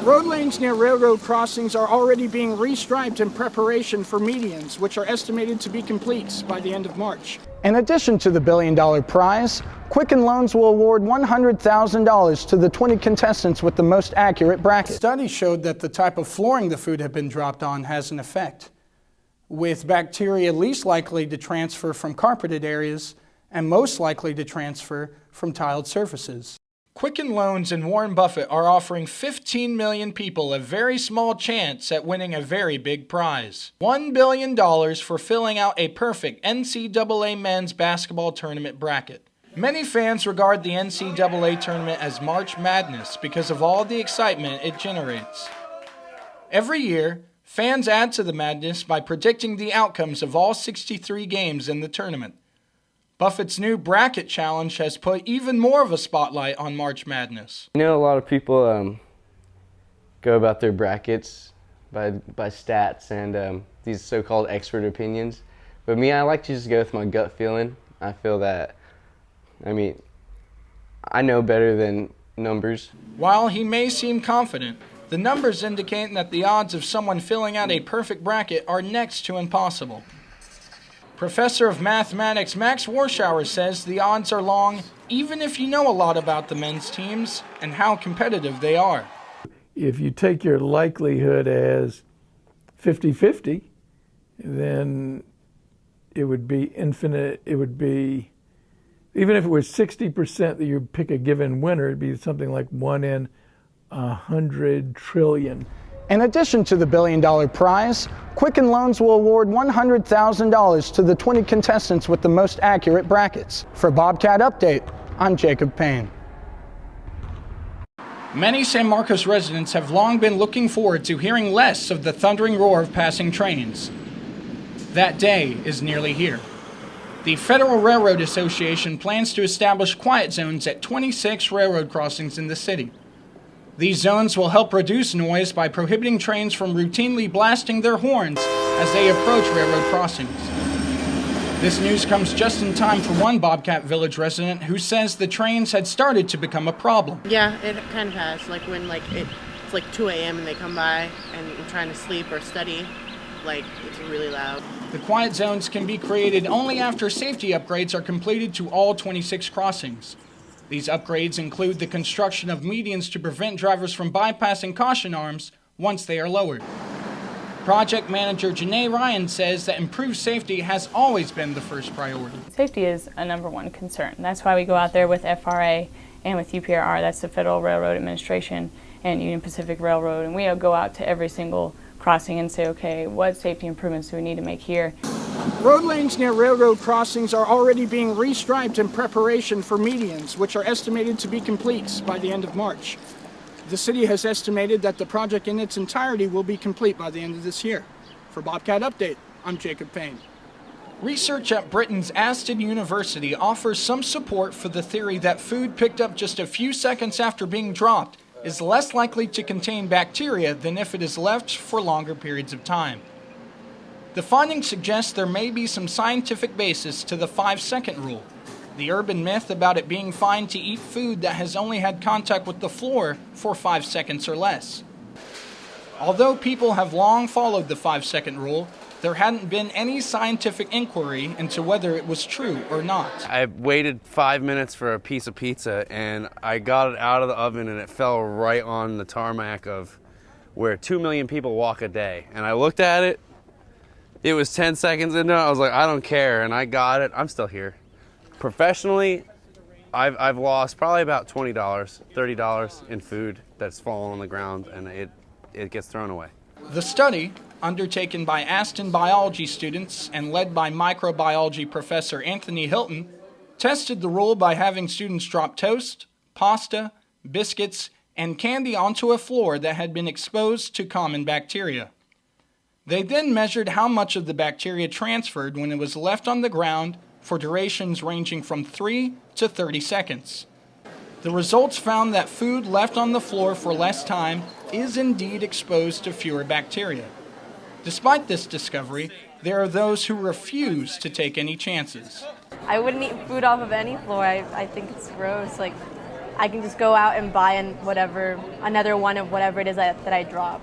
Road lanes near railroad crossings are already being restriped in preparation for medians, which are estimated to be complete by the end of March. In addition to the billion-dollar prize, Quicken Loans will award $100,000 to the 20 contestants with the most accurate bracket. Studies showed that the type of flooring the food had been dropped on has an effect, with bacteria least likely to transfer from carpeted areas and most likely to transfer from tiled surfaces. Quicken Loans and Warren Buffett are offering 15 million people a very small chance at winning a very big prize. $1 billion for filling out a perfect NCAA men's basketball tournament bracket. Many fans regard the NCAA tournament as March Madness because of all the excitement it generates. Every year, fans add to the madness by predicting the outcomes of all 63 games in the tournament. Buffett's new bracket challenge has put even more of a spotlight on March Madness. You know, a lot of people go about their brackets by stats and these so-called expert opinions. But me, I like to just go with my gut feeling. I feel that, I know better than numbers. While he may seem confident, the numbers indicate that the odds of someone filling out a perfect bracket are next to impossible. Professor of Mathematics Max Warshauer says the odds are long, even if you know a lot about the men's teams and how competitive they are. If you take your likelihood as 50-50, then it would be infinite. It would be, even if it was 60% that you pick a given winner, it'd be something like 1 in 100 trillion. In addition to the billion-dollar prize, Quicken Loans will award $100,000 to the 20 contestants with the most accurate brackets. For Bobcat Update, I'm Jacob Payne. Many San Marcos residents have long been looking forward to hearing less of the thundering roar of passing trains. That day is nearly here. The Federal Railroad Association plans to establish quiet zones at 26 railroad crossings in the city. These zones will help reduce noise by prohibiting trains from routinely blasting their horns as they approach railroad crossings. This news comes just in time for one Bobcat Village resident who says the trains had started to become a problem. Yeah, it kind of has. Like when it's like 2 a.m. and they come by and you're trying to sleep or study, it's really loud. The quiet zones can be created only after safety upgrades are completed to all 26 crossings. These upgrades include the construction of medians to prevent drivers from bypassing caution arms once they are lowered. Project manager Janae Ryan says that improved safety has always been the first priority. Safety is a #1 concern. That's why we go out there with FRA and with UPRR, that's the Federal Railroad Administration, and Union Pacific Railroad, and we go out to every single crossing and say, okay, what safety improvements do we need to make here? Road lanes near railroad crossings are already being restriped in preparation for medians, which are estimated to be complete by the end of March. The city has estimated that the project in its entirety will be complete by the end of this year. For Bobcat Update, I'm Jacob Payne. Research at Britain's Aston University offers some support for the theory that food picked up just a few seconds after being dropped is less likely to contain bacteria than if it is left for longer periods of time. The findings suggest there may be some scientific basis to the 5-second rule, the urban myth about it being fine to eat food that has only had contact with the floor for 5 seconds or less. Although people have long followed the 5-second rule, there hadn't been any scientific inquiry into whether it was true or not. I waited 5 minutes for a piece of pizza and I got it out of the oven and it fell right on the tarmac of where 2 million people walk a day. And I looked at it, it was 10 seconds into it, I was like, I don't care, and I got it, I'm still here. Professionally, I've lost probably about $20, $30 in food that's fallen on the ground and it gets thrown away. The study, undertaken by Aston biology students and led by microbiology professor Anthony Hilton, tested the rule by having students drop toast, pasta, biscuits, and candy onto a floor that had been exposed to common bacteria. They then measured how much of the bacteria transferred when it was left on the ground for durations ranging from 3 to 30 seconds. The results found that food left on the floor for less time is indeed exposed to fewer bacteria. Despite this discovery, there are those who refuse to take any chances. I wouldn't eat food off of any floor. I think it's gross. I can just go out and buy another one of whatever it is that I drop.